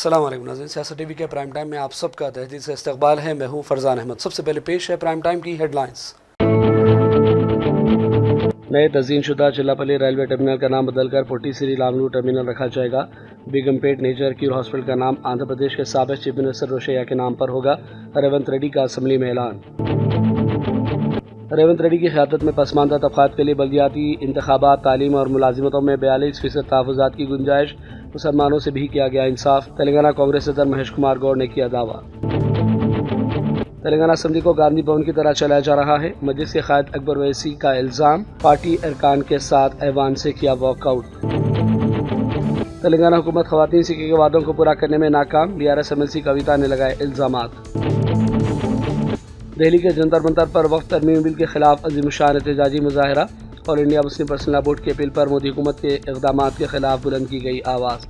अस्सलाम वालेकुम नाज़रीन, सियासत टीवी के प्राइम टाइम में आप सबका तहदीद से इस्तकबाल है। मैं हूं फरजान अहमद। सबसे पहले पेश है प्राइम टाइम की हेडलाइंस। नए तज़ीन शुदा चिल्लापल्ली रेलवे टर्मिनल का नाम बदलकर पुट्टी श्री रामुलु टर्मिनल रखा जाएगा। बेगमपेट नेचर क्यूर हॉस्पिटल का नाम आंध्र प्रदेश के साबिक़ चीफ मिनिस्टर रोशैया के नाम पर होगा। रेवंत रेड्डी का असम्बली में ऐलान। रेवंत रेड्डी की क़यादत में पसमानदा तबक़ात के लिए बल्दियाती इंतखाबात, तालीम और मुलाजिमतों में 42% तहफ़्फ़ुज़ात की गुंजाइश। मुसलमानों से भी किया गया इंसाफ। तेलंगाना कांग्रेस सदर महेश कुमार गौड़ ने किया दावा। तेलंगाना असेंबली को गांधी भवन की तरह चलाया जा रहा है। मजलिस के क़ायद अकबर ओवैसी का इल्ज़ाम, पार्टी अरकान के साथ ऐवान से किया वॉकआउट। तेलंगाना हुकूमत ख़वातीन सिक्के के वादों को पूरा करने में नाकाम। BRS MLC कविता ने लगाए इल्ज़ामात। दिल्ली के जंतर मंतर पर वक्फ तरमीम बिल के खिलाफ अज़ीमुशान एहतजाजी मुजाहरा। All India Muslim personal law board की अपील पर मोदी हुकूमत के इक़दामात के खिलाफ बुलंद की गई आवाज़।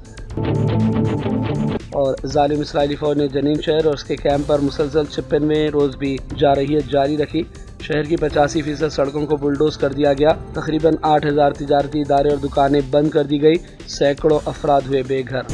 और जालिम इसराइली फौज ने जनीन शहर और उसके कैंप पर मुसलसल 56वें रोज़ भी जारहियत जारी रखी। शहर की 85% सड़कों को बुलडोज कर दिया गया। तकरीबन 8000 तिजारती इदारे और दुकानें बंद कर दी गई। सैकड़ों अफराद हुए बेघर।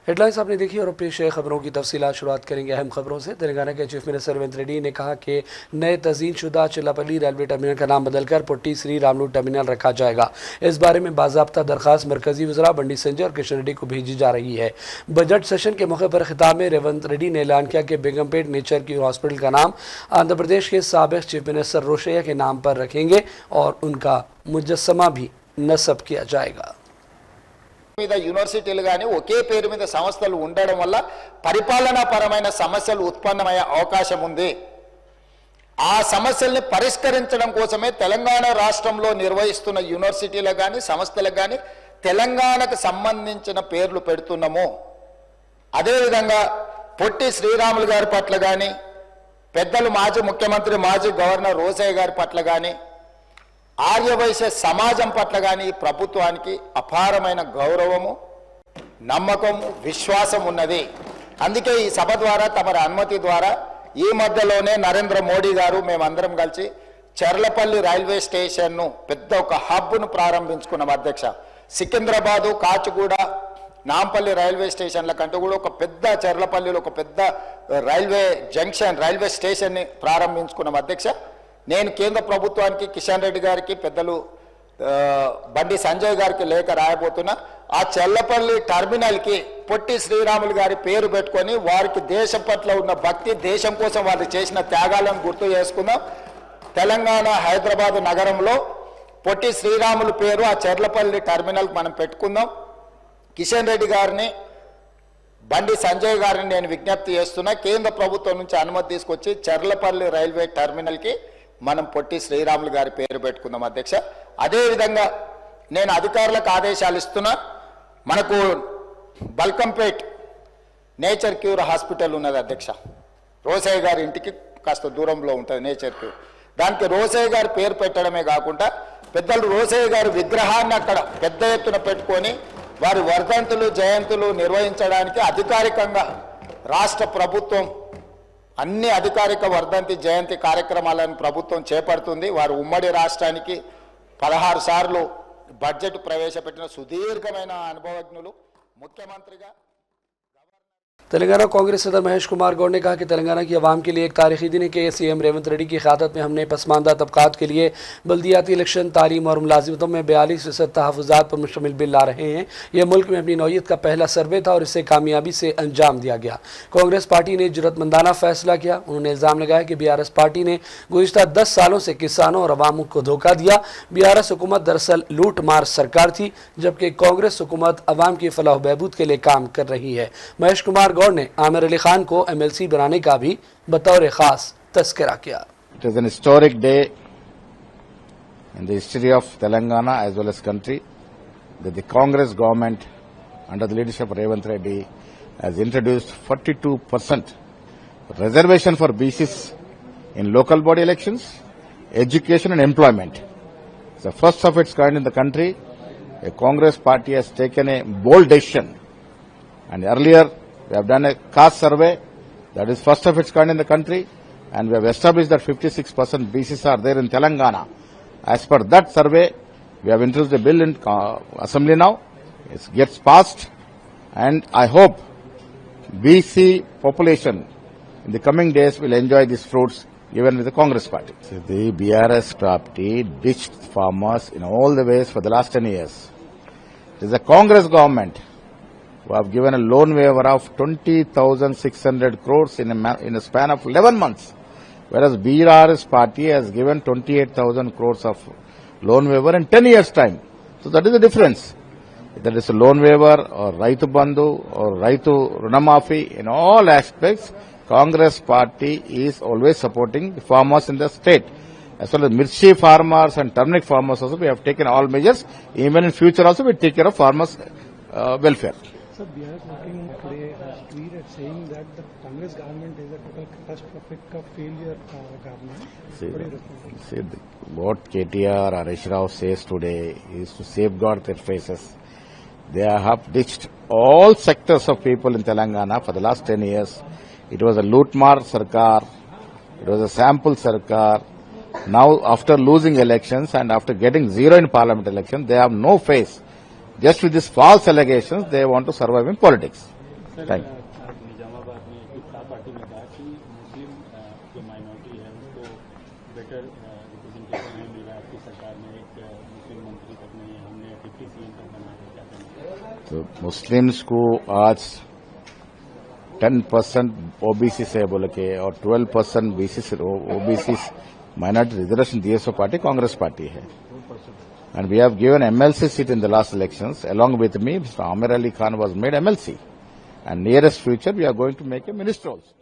हेडलाइंस आपने देखी और पेश है खबरों की तफसीलात। शुरुआत करेंगे अहम खबरों से। तेलंगाना के चीफ मिनिस्टर रेवंत रेड्डी ने कहा कि नए तज़ीन शुदा चिल्लापल्ली रेलवे टर्मिनल का नाम बदलकर पुट्टी श्री रामुलु टर्मिनल रखा जाएगा। इस बारे में बाज़ाब्ता दरख्वास्त मरकजी वज़रा बंडी संजय और किशन रेड्डी को भेजी जा रही है। बजट सेशन के मौके पर खिताब में रेवंत रेड्डी ने ऐलान किया कि बेगमपेट नेचर क्यूर हॉस्पिटल का नाम आंध्र प्रदेश के साबिक़ चीफ मिनिस्टर रोशैया के नाम पर रखेंगे और उनका मुजस्समा भी नस्ब किया जाएगा। మీద యూనివర్సిటీలు గాని ఒకే పేరు మీద సంస్థలు ఉండడం వల్ల పరిపాలనాపరమైన సమస్యలు ఉత్పన్నమయ్యే అవకాశం ఉంది. ఆ సమస్యల్ని పరిష్కరించడం కోసమే తెలంగాణ రాష్ట్రంలో నిర్వహిస్తున్న యూనివర్సిటీలకు గాని సంస్థలకు గాని తెలంగాణకు సంబంధించిన పేర్లు పెడుతున్నాము. అదే విధంగా పొట్టి శ్రీరాములు గారి పట్ల గాని పెద్దలు మాజీ ముఖ్యమంత్రి మాజీ గవర్నర్ రోసయ్య గారి పట్ల గాని ఆర్యవైశ్య సమాజం పట్ల కానీ ప్రభుత్వానికి అపారమైన గౌరవము, నమ్మకము, విశ్వాసం ఉన్నది. అందుకే ఈ సభ ద్వారా తమ అనుమతి ద్వారా ఈ మధ్యలోనే నరేంద్ర మోడీ గారు మేమందరం కలిసి చెర్లపల్లి రైల్వే స్టేషన్ను పెద్ద ఒక హబ్ను ప్రారంభించుకున్నాం అధ్యక్ష. సికింద్రాబాదు, కాచిగూడ, నాంపల్లి రైల్వే స్టేషన్ల కంటే కూడా ఒక పెద్ద చెర్లపల్లిలో ఒక పెద్ద రైల్వే జంక్షన్ రైల్వే స్టేషన్ని ప్రారంభించుకున్నాం అధ్యక్ష. నేను కేంద్ర ప్రభుత్వానికి కిషన్ రెడ్డి గారికి పెద్దలు బండి సంజయ్ గారికి లేఖ రాయబోతున్నా. ఆ చెల్లపల్లి టర్మినల్కి పొట్టి శ్రీరాములు గారి పేరు పెట్టుకొని వారికి దేశం పట్ల ఉన్న భక్తి, దేశం కోసం వాళ్ళు చేసిన త్యాగాలను గుర్తు చేసుకుందాం. తెలంగాణ హైదరాబాద్ నగరంలో పొట్టి శ్రీరాములు పేరు ఆ చెర్లపల్లి టర్మినల్కి మనం పెట్టుకుందాం. కిషన్ రెడ్డి గారిని, బండి సంజయ్ గారిని నేను విజ్ఞప్తి చేస్తున్నా, కేంద్ర ప్రభుత్వం నుంచి అనుమతి తీసుకొచ్చి చెర్లపల్లి రైల్వే టర్మినల్కి మనం పొట్టి శ్రీరాములు గారి పేరు పెట్టుకుందాం అధ్యక్ష. అదేవిధంగా నేను అధికారులకు ఆదేశాలు ఇస్తున్నా. మనకు బల్కంపేట్ నేచర్ క్యూర్ హాస్పిటల్ ఉన్నది అధ్యక్ష. రోసయ్య గారి ఇంటికి కాస్త దూరంలో ఉంటుంది నేచర్ క్యూర్. దానికి రోసయ్య గారి పేరు పెట్టడమే కాకుండా పెద్దలు రోసయ్య గారి విగ్రహాన్ని అక్కడ పెద్ద ఎత్తున పెట్టుకొని వారి వర్ధంతులు, జయంతులు నిర్వహించడానికి అధికారికంగా రాష్ట్ర ప్రభుత్వం అన్ని అధికారిక వర్ధంతి, జయంతి కార్యక్రమాలను ప్రభుత్వం చేపడుతుంది. వారు ఉమ్మడి రాష్ట్రానికి 16 సార్లు బడ్జెట్ ప్రవేశపెట్టిన సుదీర్ఘమైన అనుభవజ్ఞులు. ముఖ్యమంత్రిగా तेलंगाना कांग्रेस सदर महेश कुमार गौड़ ने कहा कि तेलंगाना की आवाम के लिए एक तारीखी दिन है कि CM रेवंत रेड्डी की क़यादत में हमने पसमानदा तबक़ात के लिए बल्दियाती इलेक्शन, तालीम और मुलाजिमतों में 42% तहफ़्फ़ुज़ात पर मुश्तमिल बिल ला रहे हैं। यह मुल्क में अपनी नौयत का पहला सर्वे था और इसे कामयाबी से अंजाम दिया गया। कांग्रेस पार्टी ने जुर्रतमंदाना फैसला किया। उन्होंने इल्ज़ाम लगाया कि BRS पार्टी ने गुज़िश्ता 10 सालों से किसानों और अवाम को धोखा दिया। BRS हुकूमत दरअसल लूट मार सरकार थी, जबकि कांग्रेस हुकूमत अवाम की फलाह बहबूद के लिए काम कर रही है। महेश कुमार गौड़ ने आमिर अली खान को MLC बनाने का भी बतौर खास तस्करा किया। It is an historic day in the history of Telangana as well as country that the Congress government under the leadership of Revanth Reddy has introduced 42% reservation for BCs in local body elections, education and employment. It's the first of its kind in the country. A Congress party has taken a bold decision, and earlier we have done a caste survey that is first of its kind in the country, and we have established that 56% BCs are there in Telangana. As per that survey, we have introduced a bill in Assembly now. It gets passed, And I hope BC population in the coming days will enjoy these fruits even with the Congress party. So the BRS party ditched farmers in all the ways for the last 10 years. It is the Congress government who have given a loan waiver of 20,600 crores in a span of 11 months, whereas BRS party has given 28,000 crores of loan waiver in 10 years' time. So that is the difference. That is a loan waiver or Raitu Bandhu or Raitu Runamafi, in all aspects, Congress party is always supporting the farmers in the state. As well as mirchi farmers and turmeric farmers also, we have taken all measures. Even in future also, we take care of farmers' welfare. Sir, we are looking today tweet at saying that the Congress government is a total catastrophic failure government. What KTR or Harish Rao says today is to safeguard their faces. They have ditched all sectors of people in Telangana for the last 10 years. It was a Lootmar Sarkar, it was a sample Sarkar. Now, after losing elections and after getting zero in parliament election, they have no face. Just with these false allegations, they want to survive in politics. Thank you. Nizamabad में एक party में कहा कि मुस्लिम जो minority है उसको better representation नहीं मिल रहा है आपकी सरकार में एक मुस्लिम मंत्री तक नहीं है हमने 50 सीएम तक बना है क्या करेंगे तो मुस्लिम्स को आज 10% ओबीसी से बोल के और 12% बीसी से OBC minority reservation DSO party Congress party है. And we have given MLC seat in the last elections. Along with me, Mr. Amir Ali Khan was made MLC. And nearest future, we are going to make a minister also.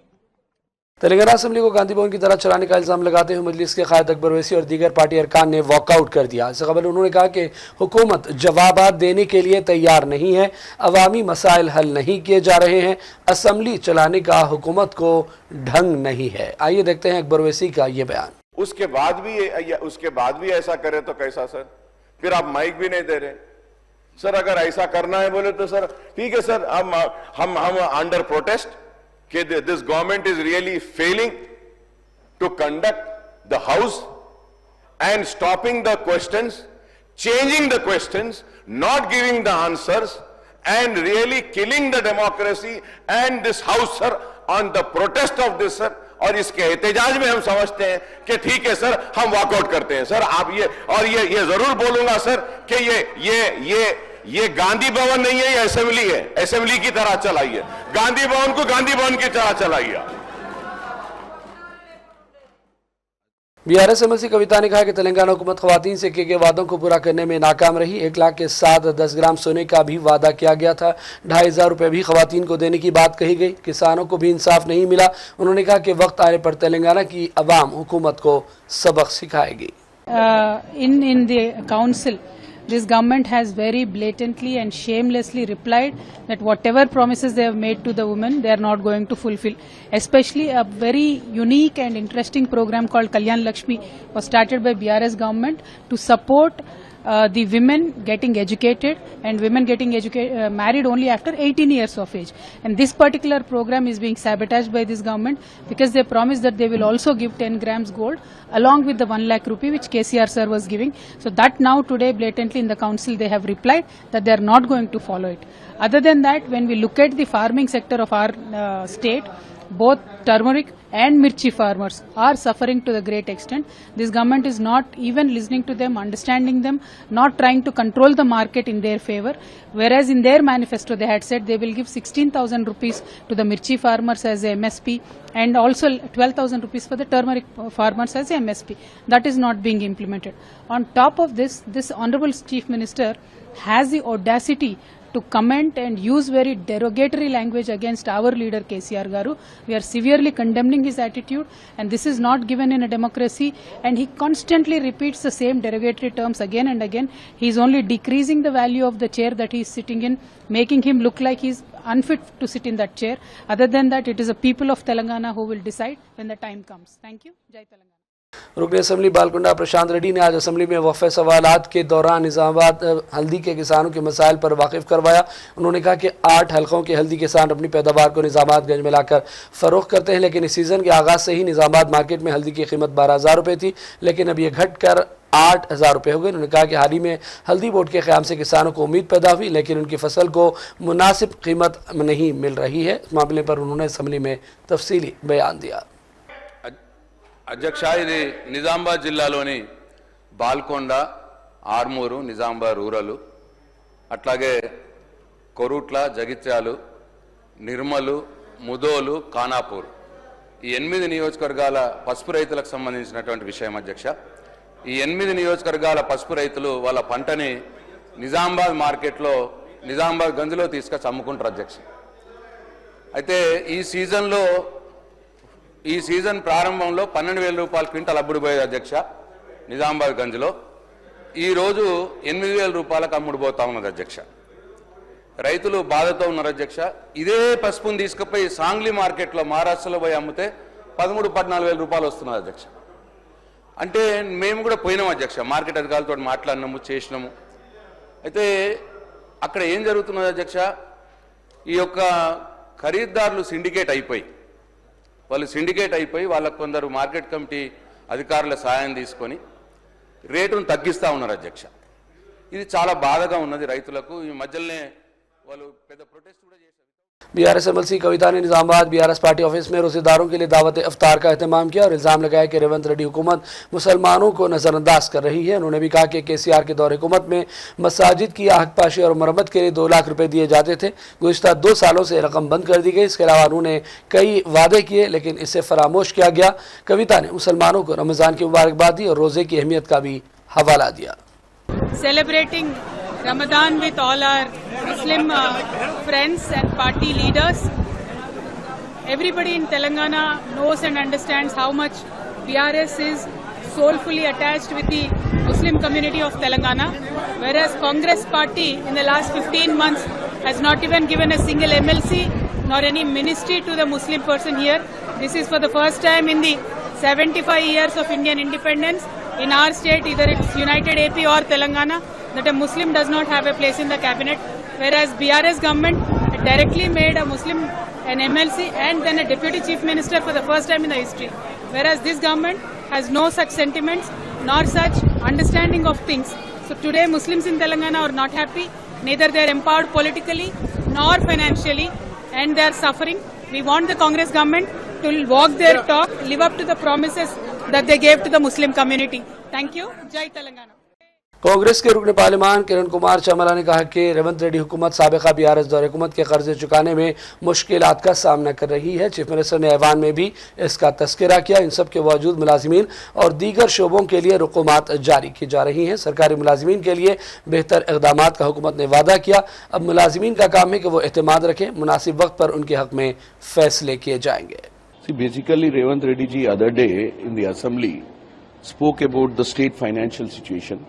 Telangana assembly को गांधी भवन की तरह चलाने का इल्जाम लगाते हुए मजलिस के कायद अकबर ओवैसी और दीगर पार्टी अरकान ने वॉकआउट कर दिया. इससे कबल उन्होंने कहा कि हुकूमत जवाबात देने के लिए तैयार नहीं है, अवामी मसाइल हल नहीं किए जा रहे हैं, असेंबली चलाने का हुकूमत को ढंग नहीं है. आइए देखते हैं अकबर ओवैसी का ये बयान. उसके बाद भी ऐसा करे तो कैसा सर? फिर आप माइक भी नहीं दे रहे सर. अगर ऐसा करना है बोले तो सर ठीक है सर, हम अंडर प्रोटेस्ट कि this government is really failing to conduct the house and stopping the questions, changing the questions, not giving the answers and really killing the democracy and this house sir on the protest of this sir. और इसके एहतजाज में हम समझते हैं कि ठीक है सर, हम वॉकआउट करते हैं सर. आप ये जरूर बोलूंगा सर कि ये गांधी भवन नहीं है, ये असेंबली है. असेंबली की तरह चलाइए, गांधी भवन को गांधी भवन की तरह चलाइए. बीआरएस एमएलसी कविता ने कहा कि तेलंगाना हुकूमत खवातीन से किए गए वादों को पूरा करने में नाकाम रही. 1 लाख के साथ 10 ग्राम सोने का भी वादा किया गया था. 2,500 रुपये भी खवातीन को देने की बात कही गई. किसानों को भी इंसाफ नहीं मिला. उन्होंने कहा कि वक्त आने पर तेलंगाना की अवाम हुकूमत को सबक सिखाएगी. In the council, this government has very blatantly and shamelessly replied that whatever promises they have made to the women, they are not going to fulfill. Especially a very unique and interesting program called Kalyan Lakshmi was started by BRS government to support the women getting educated and women getting married only after 18 years of age. And this particular program is being sabotaged by this government because they promised that they will also give 10 grams gold along with the 1 lakh rupee which KCR sir was giving. So that now today blatantly in the council they have replied that they are not going to follow it. Other than that, when we look at the farming sector of our state, both turmeric and mirchi farmers are suffering to the great extent. This government is not even listening to them, understanding them, not trying to control the market in their favor. Whereas in their manifesto they had said they will give 16,000 rupees to the mirchi farmers as a MSP and also 12,000 rupees for the turmeric farmers as a MSP. That is not being implemented. On top of this, this Honorable Chief Minister has the audacity to comment and use very derogatory language against our leader KCR Garu. We are severely condemning his attitude, and this is not given in a democracy, and he constantly repeats the same derogatory terms again and again. He is only decreasing the value of the chair that he is sitting in, making him look like he is unfit to sit in that chair. Other than that, it is the people of Telangana who will decide when the time comes. Thank you. Jai Telangana. रुकन assembly Balkunda प्रशांत रेड्डी ने आज assembly में वफ़े सवालात के दौरान निजामाबाद हल्दी के किसानों के मसाइल पर वाकिफ करवाया. उन्होंने कहा कि 8 हलकों के हल्दी किसान अपनी पैदावार को निजामाबादगंज में लाकर फ़रोख्त करते हैं, लेकिन इस सीज़न के आगाज़ से ही निजामाबाद मार्केट में हल्दी की कीमत 12,000 रुपये थी, लेकिन अब ये घट कर 8,000 रुपये हो गए। उन्होंने कहा कि हाल ही में हल्दी बोर्ड के क़याम से किसानों को उम्मीद पैदा हुई, लेकिन उनकी फसल को मुनासिब कीमत नहीं मिल रही है। इस मामले पर उन्होंने असम्बली में तफसीली बयान दिया। అధ్యక్ష, ఇది నిజామాబాద్ జిల్లాలోని బాల్కొండ, ఆర్మూరు, నిజామాబాద్ రూరల్, అట్లాగే కొరుట్ల, జగిత్యాలు, నిర్మలు, ముదోలు, ఖానాపూర్ ఈ 8 నియోజకవర్గాల పసుపు రైతులకు సంబంధించినటువంటి విషయం అధ్యక్ష. ఈ 8 నియోజకవర్గాల పసుపు రైతులు వాళ్ళ పంటని నిజామాబాద్ మార్కెట్లో నిజామాబాద్ గంజ్లో తీసుకొచ్చి అమ్ముకుంటారు అధ్యక్ష. అయితే ఈ సీజన్ ప్రారంభంలో 12,000 రూపాయల క్వింటల్ అమ్ముడుపోయేది అధ్యక్ష నిజామాబాద్ గంజ్లో. ఈరోజు 8,000 రూపాయలకు అమ్ముడుపోతా ఉన్నది అధ్యక్ష. రైతులు బాధతో ఉన్నారు అధ్యక్ష. ఇదే పసుపుని తీసుకుపోయి సాంగ్లీ మార్కెట్లో మహారాష్ట్రలో పోయి అమ్మితే 13,000-14,000 రూపాయలు వస్తున్నది అధ్యక్ష. అంటే మేము కూడా పోయినాం అధ్యక్ష, మార్కెట్ అధికారులతో మాట్లాడినాము, చేసినాము. అయితే అక్కడ ఏం జరుగుతున్నది అధ్యక్ష, ఈ యొక్క ఖరీదారులు సిండికేట్ అయిపోయి వాళ్ళకు కొందరు మార్కెట్ కమిటీ అధికారుల సాయం తీసుకొని రేటును తగ్గిస్తూ ఉన్నారు అధ్యక్ష. ఇది చాలా బాధగా ఉన్నది రైతులకు. ఈ మధ్యలోనే వాళ్ళు పెద్ద ప్రొటెస్ట్ కూడా చేశారు. BRS MLC कविता ने निजामाबाद BRS पार्टी ऑफिस में रोजेदारों के लिए दावत इफ्तार का एहतमाम किया और इल्जाम लगाया कि रेवंत रेड्डी हुकूमत मुसलमानों को नजरअंदाज कर रही है। उन्होंने भी कहा कि KCR के दौर हुकूमत में मसाजिद की आहकपाशी और मरम्मत के लिए 2 लाख रुपए दिए जाते थे। गुज़िश्ता 2 सालों से रकम बंद कर दी गई। इसके अलावा उन्होंने कई वादे किए, लेकिन इसे फरामोश किया गया। कविता ने मुसलमानों को रमज़ान की मुबारकबाद दी और रोज़े की अहमियत का भी हवाला दिया। Celebrating Ramadan with all our Muslim friends and party leaders. Everybody in Telangana knows and understands how much BRS is soulfully attached with the Muslim community of Telangana, whereas Congress party in the last 15 months has not even given a single MLC nor any ministry to the Muslim person here. This is for the first time in the 75 years of Indian independence in our state, either it's United AP or Telangana, that a Muslim does not have a place in the cabinet, whereas BRS government directly made a Muslim an MLC and then a deputy chief minister for the first time in the history, whereas this government has no such sentiments nor such understanding of things. So today Muslims in Telangana are not happy, neither they are empowered politically nor financially, and they are suffering. We want the Congress government to walk their talk, live up to the promises that they gave to the Muslim community. Thank you. Jai Telangana. Congress के रुकन parliament Kiran Kumar Chamla ने कहा कि रेवंत रेड्डी हुकूमत साबिका BRS दौर हुकूमत के कर्जे चुकाने में मुश्किलात का सामना कर रही है। चीफ मिनिस्टर ने ऐवान में भी इसका तस्करा किया। इन सब के बावजूद मुलाजिमीन और दीगर शोबों के लिए रुकूमात जारी की जा रही हैं। सरकारी मुलाजिमीन के लिए बेहतर इक़दामात का हुकूमत ने वादा किया। अब मुलाजिमीन का काम है कि वो एतमाद रखें, मुनासिब वक्त पर उनके हक में फैसले किए जाएंगे। Basically, Revant Reddy ji other day in the assembly spoke about the state financial situation.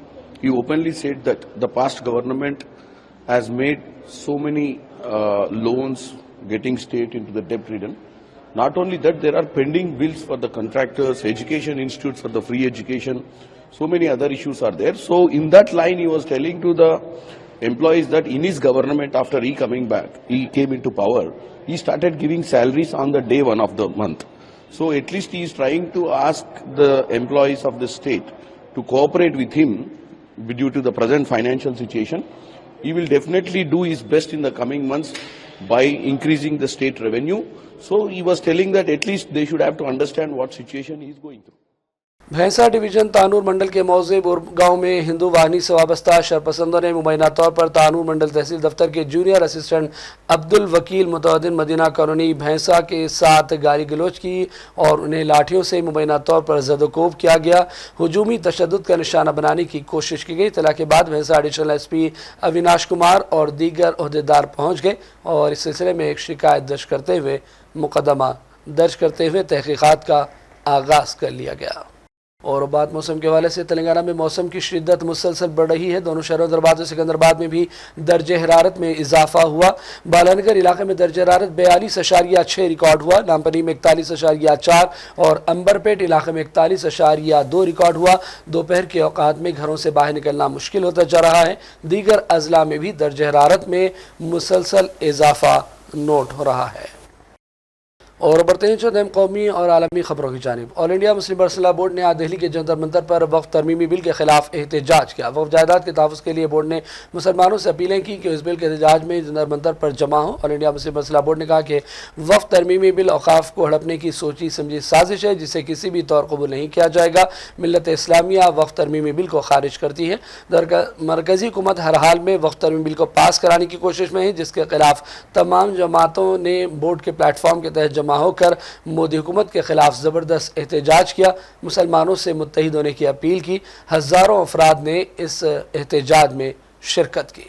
He openly said that the past government has made so many loans getting state into the debt ridden. Not only that, there are pending bills for the contractors, education institutes for the free education. So many other issues are there. So in that line, he was telling to the employees that in his government, after he came into power, he started giving salaries on the day 1 of the month. So at least he is trying to ask the employees of the state to cooperate with him due to the present financial situation. He will definitely do his best in the coming months by increasing the state revenue. So he was telling that at least they should have to understand what situation he is going through. भैंसा division Tanur मंडल के मौजे गांव में हिंदू वाहिनी से वाबस्ता शरपसंदों ने मुबैना तौर पर तानूर मंडल तहसील दफ्तर के जूनियर असिस्टेंट अब्दुल वकील मुतवद्दिन मदीना कॉलोनी भैंसा के साथ गाली गलोच की और उन्हें लाठियों से मुबैना तौर पर जदोकोब किया गया। हुजूमी तशद्दुद का निशाना बनाने की कोशिश की गई। इत्तला के बाद भैंसा एडिशनल SP अविनाश कुमार और दीगर ओहदेदार पहुँच गए और इस सिलसिले में एक शिकायत दर्ज करते हुए मुकदमा दर्ज करते हुए तहकीकात का आगाज़ कर लिया गया। और बात मौसम के हवाले से, तेलंगाना में मौसम की शिद्दत मुसलसल बढ़ रही है। दोनों शहरों हैदराबाद और सिकंदराबाद में भी दर्जे हरारत में इजाफा हुआ। बालानगर इलाके में दर्जे हरारत 42.6 रिकॉर्ड हुआ। नामपनी में 41.4 और अंबरपेट इलाके में 41.2 रिकॉर्ड हुआ। दोपहर के औकात में घरों से बाहर निकलना मुश्किल होता जा रहा है। दीगर अजला में भी दर्जे हरारत में मुसलसल इजाफा नोट हो रहा है। और बढ़ते हैं चंद अहम कौमी और आलमी खबरों की जानिब। All India Muslim personal board ने आज दिल्ली के जंतर मंतर पर वक्फ तरमीमी बिल के खिलाफ एहतजाज किया। वक्फ जायदाद के तहफ़्फ़ुज़ के लिए बोर्ड ने मुसलमानों से अपीलें की कि इस बिल के एहतजाज में जंतर मंतर पर जमा हो। All India Muslim personal board ने कहा कि वक्फ तरमीमी बिल औक़ाफ़ को हड़पने की सोची समझी साजिश है जिसे किसी भी तौर कबूल नहीं किया जाएगा। मिल्लत इस्लामिया वक्फ तरमीमी बिल को खारिज करती है। मरकज़ी हुकूमत हर हाल में वक्फ तरमीमी बिल को पास कराने की कोशिश में है, जिसके खिलाफ तमाम जमातों ने बोर्ड के प्लेटफॉर्म के तहत जमा होकर मोदी हुकूमत के खिलाफ ज़बरदस्त एहतजाज किया। मुसलमानों से मुत्तहिद होने की अपील की। हज़ारों अफराद ने इस एहतजाज में शिरकत की।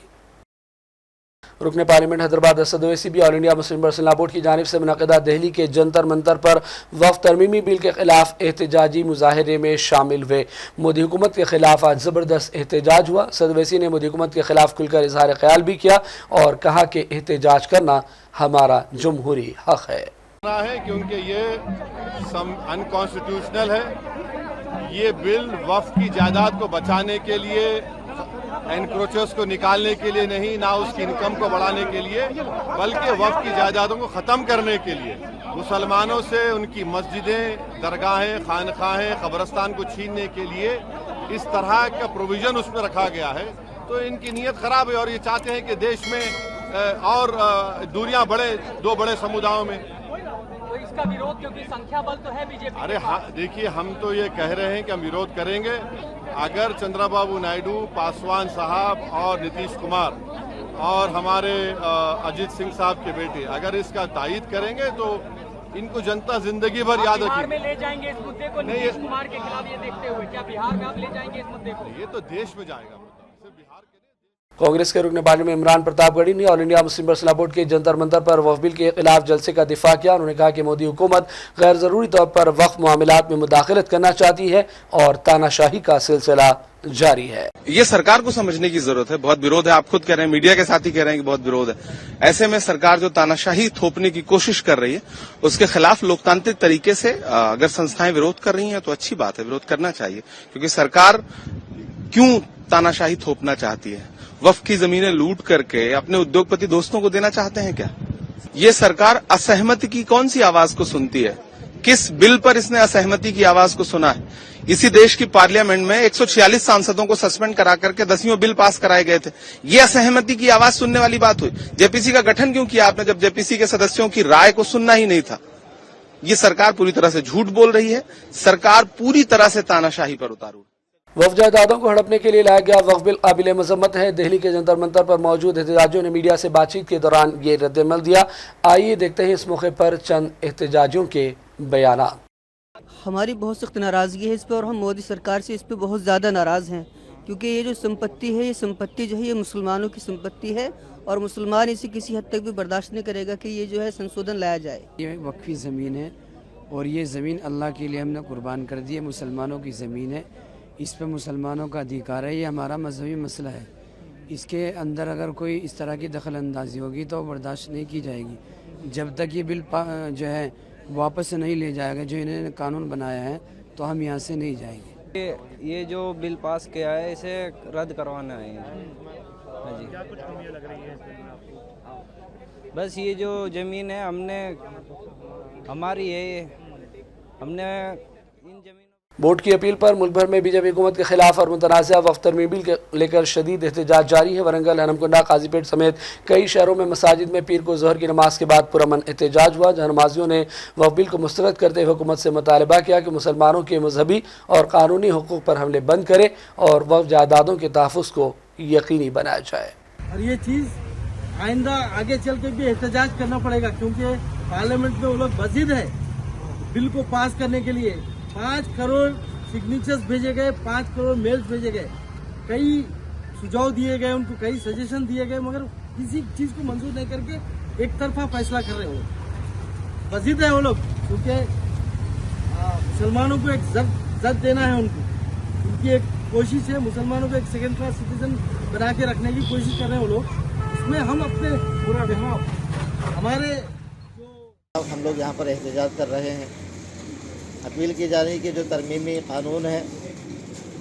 रुकने पार्लियामेंट हैदराबाद असद ओवैसी भी all India Muslim personal board की जानिब से मुनक़दा दिल्ली के जंतर मंतर पर वक्फ तरमीमी बिल के खिलाफ एहतजाजी मुजाहरे में शामिल हुए। मोदी हुकूमत के खिलाफ आज ज़बरदस्त एहतजाज हुआ। असद ओवैसी ने मोदी हुकूमत के खिलाफ खुलकर इजहार ख्याल भी किया और कहा कि एहतजाज करना हमारा जमहूरी हक़ है क्योंकि ये अनकॉन्स्टिट्यूशनल है। ये बिल वक्फ की जायदाद को बचाने के लिए, एनक्रोचर्स को निकालने के लिए नहीं, ना उसकी इनकम को बढ़ाने के लिए, बल्कि वक्फ की जायदादों को ख़त्म करने के लिए, मुसलमानों से उनकी मस्जिदें, दरगाहें, खानखाहें, कब्रस्तान को छीनने के लिए इस तरह का प्रोविज़न उसमें रखा गया है। तो इनकी नीयत ख़राब है और ये चाहते हैं कि देश में और दूरियां बढ़े दो बड़े समुदायों में। तो इसका विरोध, क्योंकि संख्या बल तो है बीजेपी। अरे हाँ, देखिए, हम तो ये कह रहे हैं कि हम विरोध करेंगे। अगर चंद्रबाबू नायडू, पासवान साहब और नीतीश कुमार और हमारे अजीत सिंह साहब के बेटे अगर इसका तायीद करेंगे तो इनको जनता जिंदगी भर याद रखेगी। बिहार में ले जाएंगे इस मुद्दे को नीतीश कुमार के खिलाफ, ये देखते हुए क्या बिहार में आप ले जाएंगे इस मुद्दे को? ये तो देश में जाएगा, सिर्फ बिहार के। कांग्रेस के रुकन पार्लियामेंट में इमरान प्रतापगढ़ी ने all India Muslim personal board के जंतर मंतर पर वक्फ बिल के खिलाफ जलसे का दिफा किया। उन्होंने कहा कि मोदी हुकूमत गैर जरूरी तौर पर वक्फ मामलात में मुदाखलत करना चाहती है और तानाशाही का सिलसिला जारी है। ये सरकार को समझने की जरूरत है। बहुत विरोध है, आप खुद कह रहे हैं, मीडिया के साथ ही कह रहे हैं कि बहुत विरोध है। ऐसे में सरकार जो तानाशाही थोपने की कोशिश कर रही है उसके खिलाफ लोकतांत्रिक तरीके से अगर संस्थाएं विरोध कर रही हैं तो अच्छी बात है, विरोध करना चाहिए। क्योंकि सरकार क्यों तानाशाही थोपना चाहती है? वक्फ की जमीनें लूट करके अपने उद्योगपति दोस्तों को देना चाहते हैं क्या? ये सरकार असहमति की कौन सी आवाज को सुनती है? किस बिल पर इसने असहमति की आवाज को सुना है? इसी देश की पार्लियामेंट में 146 सांसदों को सस्पेंड करा करके 10 बिल पास कराए गए थे। ये असहमति की आवाज सुनने वाली बात हुई। जेपीसी का गठन क्यों किया आपने, जब जेपीसी के सदस्यों की राय को सुनना ही नहीं था? ये सरकार पूरी तरह से झूठ बोल रही है। सरकार पूरी तरह से तानाशाही पर उतारू। वक्फ जायदादों को हड़पने के लिए लाया गया वक्फ बिल काबिल मजम्मत है। दिल्ली के जंतर मंतर पर मौजूद एहतजाजियों ने मीडिया से बातचीत के दौरान ये रद्दअमल दिया। आइए देखते हैं इस मौके पर चंद एहतजाजियों के बयान। हमारी बहुत सख्त नाराज़गी है इस पर और हम मोदी सरकार से इस पर बहुत ज़्यादा नाराज़ हैं, क्योंकि ये जो संपत्ति है, ये संपत्ति जो है ये मुसलमानों की संपत्ति है और मुसलमान इसे किसी हद तक भी बर्दाश्त नहीं करेगा कि ये जो है संशोधन लाया जाए। ये वक्फी ज़मीन है और ये ज़मीन अल्लाह के लिए हमने कुर्बान कर दी है। मुसलमानों की ज़मीन है, इस पर मुसलमानों का अधिकार है। ये हमारा मजहबी मसला है। इसके अंदर अगर कोई इस तरह की दखल अंदाजी होगी तो बर्दाश्त नहीं की जाएगी। जब तक ये बिल जो है वापस से नहीं ले जाएगा, जो इन्होंने कानून बनाया है, तो हम यहाँ से नहीं जाएंगे। ये जो बिल पास किया है इसे रद्द करवाना है। हाँ जी, क्या कुछ कमियां लग रही है इसमें आपको? बस ये जो ज़मीन है हमारी है, हमने इन ज़मीन। बोर्ड की अपील पर मुल्क भर में बीजेपी हुकूमत के खिलाफ और मुतनाज़ा वक्फ तरमीमी बिल के लेकर शदीद एहतजाज जारी है। वरंगल, हनमकुंडा, काजीपेट समेत कई शहरों में मसाजिद में पीर को ज़ोहर की नमाज के बाद पुरअमन एहतजाज हुआ, जहाँ नमाजियों ने वक्फ बिल को मुस्तरद करते हुए हुकूमत से मुतालबा किया कि मुसलमानों के मजहबी और कानूनी हुकूक पर हमले बंद करे और वक्फ जायदादों के तहफ़्फ़ुज़ को यकीनी बनाया जाए। और ये चीज़ आइंदा आगे चल के भी एहतजाज करना पड़ेगा, क्योंकि पार्लियामेंट में वो लोग मस्जिद है बिल को पास करने के लिए 5 करोड़ सिग्नेचर्स भेजे गए, 5 करोड़ मेल्स भेजे गए, कई सुझाव दिए गए, उनको कई सजेशन दिए गए, मगर किसी चीज़ को मंजूर नहीं करके एक तरफा फैसला कर रहे हो। मस्जिद है वो लोग, क्योंकि मुसलमानों को एक जद देना है उनकी एक कोशिश है, मुसलमानों को एक सेकेंड क्लास सिटीजन बना के रखने की कोशिश कर रहे हैं वो लोग। इसमें हम अपने पूरा हमारे हम लोग यहाँ पर एहतजाज कर रहे हैं। अपील की जा रही है कि जो तरमीमी कानून है,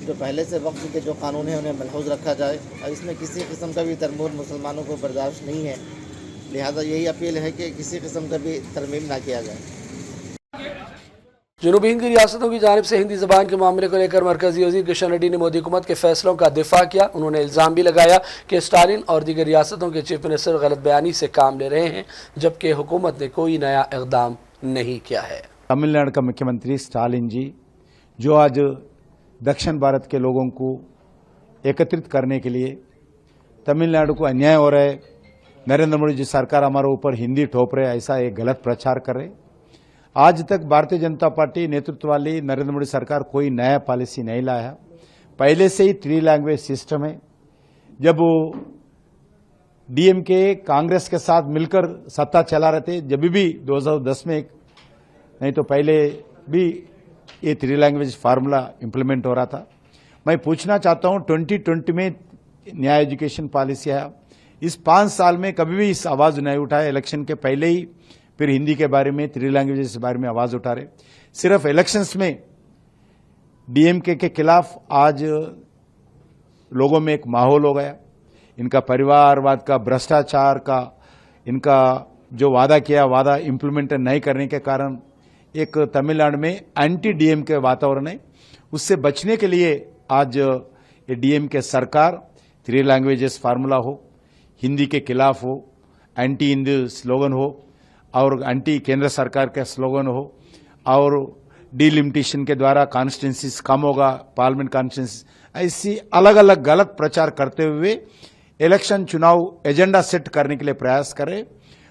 जो पहले से वक्फ के जो कानून है उन्हें मलहूज़ रखा जाए और इसमें किसी किस्म का भी तरमीम मुसलमानों को बर्दाश्त नहीं है। लिहाजा यही अपील है कि किसी किस्म का भी तरमीम ना किया जाए। जनूबी हिंद की रियासतों की जानिब से हिंदी ज़बान के मामले को लेकर मरकजी वज़ीर किशन रेड्डी ने मोदी हुकूमत के फैसलों का दिफा किया। उन्होंने इल्ज़ाम भी लगाया कि स्टालिन और दीगर रियासतों के चीफ मिनिस्टर गलत बयानी से काम ले रहे हैं, जबकि हुकूमत ने कोई नया इक़दाम नहीं किया है। तमिलनाडु का मुख्यमंत्री स्टालिन जी जो आज दक्षिण भारत के लोगों को एकत्रित करने के लिए तमिलनाडु को अन्याय हो रहा है, नरेंद्र मोदी जी सरकार हमारे ऊपर हिंदी ठोप रहे, ऐसा एक गलत प्रचार कर रहे। आज तक भारतीय जनता पार्टी नेतृत्व वाली नरेंद्र मोदी सरकार कोई नया पॉलिसी नहीं लाया। पहले से ही 3 लैंग्वेज सिस्टम है। जब डीएमके कांग्रेस के साथ मिलकर सत्ता चला रहे थे, जब भी 2010 में नहीं तो पहले भी ये 3 लैंग्वेज फार्मूला इंप्लीमेंट हो रहा था। मैं पूछना चाहता हूं 2020 में न्याय एजुकेशन पॉलिसी आया, इस 5 साल में कभी भी इस आवाज नहीं उठाया। इलेक्शन के पहले ही फिर हिंदी के बारे में 3 लैंग्वेजेस के बारे में आवाज उठा रहे। सिर्फ इलेक्शंस में डीएमके के खिलाफ आज लोगों में एक माहौल हो गया। इनका परिवारवाद का, भ्रष्टाचार का, इनका जो वादा किया वादा इंप्लीमेंट नहीं करने के कारण एक तमिलनाडु में एंटी डीएमके वातावरण है। उससे बचने के लिए आज ये डीएमके सरकार 3 लैंग्वेजेस फार्मूला हो, हिंदी के खिलाफ हो, एंटी हिंदी स्लोगन हो और एंटी केंद्र सरकार का स्लोगन हो और डिलिमिटेशन के द्वारा कॉन्स्टिट्यूंसीज कम होगा, पार्लियामेंट कॉन्स्टिट्यूंसी, ऐसी अलग अलग गलत प्रचार करते हुए इलेक्शन चुनाव एजेंडा सेट करने के लिए प्रयास करें।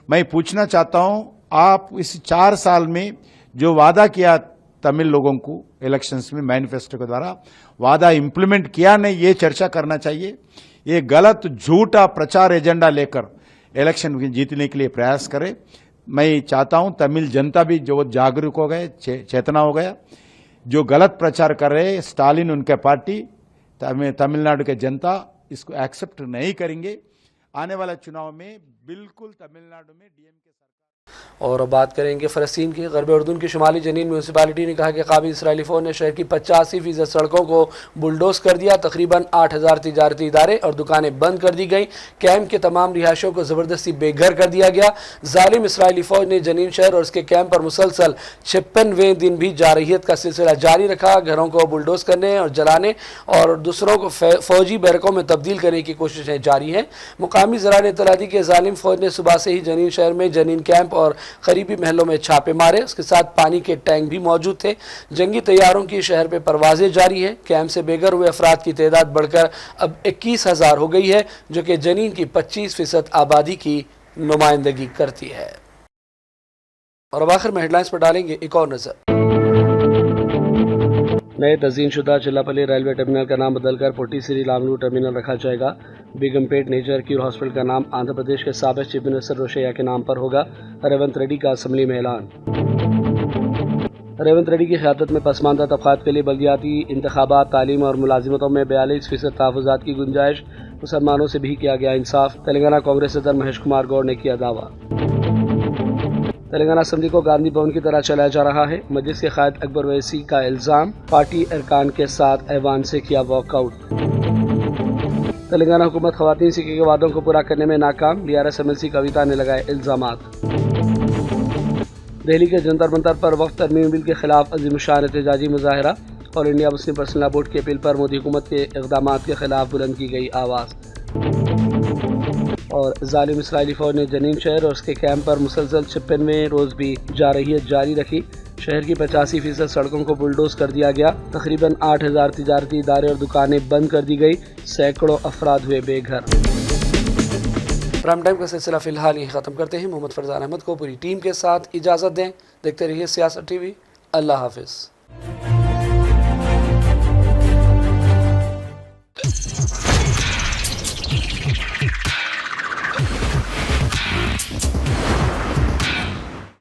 मैं पूछना चाहता हूं, आप इस 4 साल में जो वादा किया तमिल लोगों को इलेक्शंस में मैनिफेस्टो के द्वारा वादा इंप्लीमेंट किया नहीं, ये चर्चा करना चाहिए। ये गलत झूठा प्रचार एजेंडा लेकर इलेक्शन जीतने के लिए प्रयास करें। मैं चाहता हूं तमिल जनता भी जो जागरूक हो गए, चेतना हो गया। जो गलत प्रचार कर रहे स्टालिन उनके पार्टी, तमिलनाडु के जनता इसको एक्सेप्ट नहीं करेंगे। आने वाला चुनाव में बिल्कुल तमिलनाडु में डीएमके और अब बात करेंगे फ़लस्तीन की। ग़रब उर्दून की शुमाली जनीन म्यूनसिपालिटी ने कहा कि काबिल इसराइली फ़ौज ने शहर की 85% सड़कों को बुलडोज कर दिया। तकरीबन 8000 तिजारती इदारे और दुकानें बंद कर दी गई। कैंप के तमाम रिहायशों को ज़बरदस्ती बेघर कर दिया गया। जालिम इसराइली फ़ौज ने जनीन शहर और उसके कैंप पर मुसलसल 56वें दिन भी जारहियत का सिलसिला जारी रखा। घरों को बुलडोज करने और जलाने और दूसरों को फ़ौजी बैरकों में तब्दील करने की कोशिशें जारी हैं। मुकामी ज़राए ने इत्तला दी कि जालिम फ़ौज ने सुबह से ही जनीन शहर में जनीन कैंप और करीबी महलों में छापे मारे। उसके साथ पानी के टैंक भी मौजूद थे। जंगी तैयारों की शहर पे परवाजें जारी हैं। कैंप से बेघर हुए अफराद की तादाद बढ़कर अब 21,000 हो गई है, जो कि जनीन की 25% आबादी की नुमाइंदगी करती है। और अब आखिर में हेडलाइंस पर डालेंगे एक और नजर। नए तज़ीन शुदा चिल्लापल्ली रेलवे टर्मिनल का नाम बदलकर पुट्टी श्री रामुलु टर्मिनल रखा जाएगा। बेगमपेट नेचर क्यूर हॉस्पिटल का नाम आंध्र प्रदेश के साबिक़ चीफ मिनिस्टर रोशैया के नाम पर होगा। रेवंत रेड्डी का असम्बली में ऐलान। रेवंत रेड्डी की क़यादत में पसमानदा तबक़ात के लिए बल्दियाती इंतखाबात, तालीम और मुलाजिमतों में 42% तहफ़्फ़ुज़ात की गुंजाइश। मुसलमानों से भी किया गया इंसाफ। तेलंगाना कांग्रेस सदर महेश कुमार गौड़ ने किया दावा। तेलंगाना असम्बली को गांधी भवन की तरह चलाया जा रहा है। मजलिस के क़ायद अकबर वैसी का इल्ज़ाम, पार्टी अरकान के साथ ऐवान से किया वॉकआउट। तेलंगाना हुकूमत ख़वातीन से किए वादों को पूरा करने में नाकाम। DRS MLC कविता ने लगाए इल्ज़ामात। दिल्ली के जंतर मंतर पर वक्फ तरमीम बिल के खिलाफ अज़ीमुशान एहतजाजी मुज़ाहिरा। All India Muslim personal law board की अपील पर मोदी हुकूमत के इक़दामात के खिलाफ बुलंद की गई आवाज़। और जालिम इसराइली फ़ौज ने जनीन शहर और उसके कैंप पर मुसलसल 56वें रोज़ भी जारहियत जारी रखी। शहर की 85% सड़कों को बुलडोज कर दिया गया। तकरीबन 8000 तिजारती इदारे और दुकानें बंद कर दी गई। सैकड़ों अफराद हुए बेघर। प्राइम टाइम का सिलसिला फ़िलहाल यही ख़त्म करते हैं। मोहम्मद फरजान अहमद को पूरी टीम के साथ इजाज़त दें। देखते रहिए सियासत TV। अल्लाह हाफ़िज़।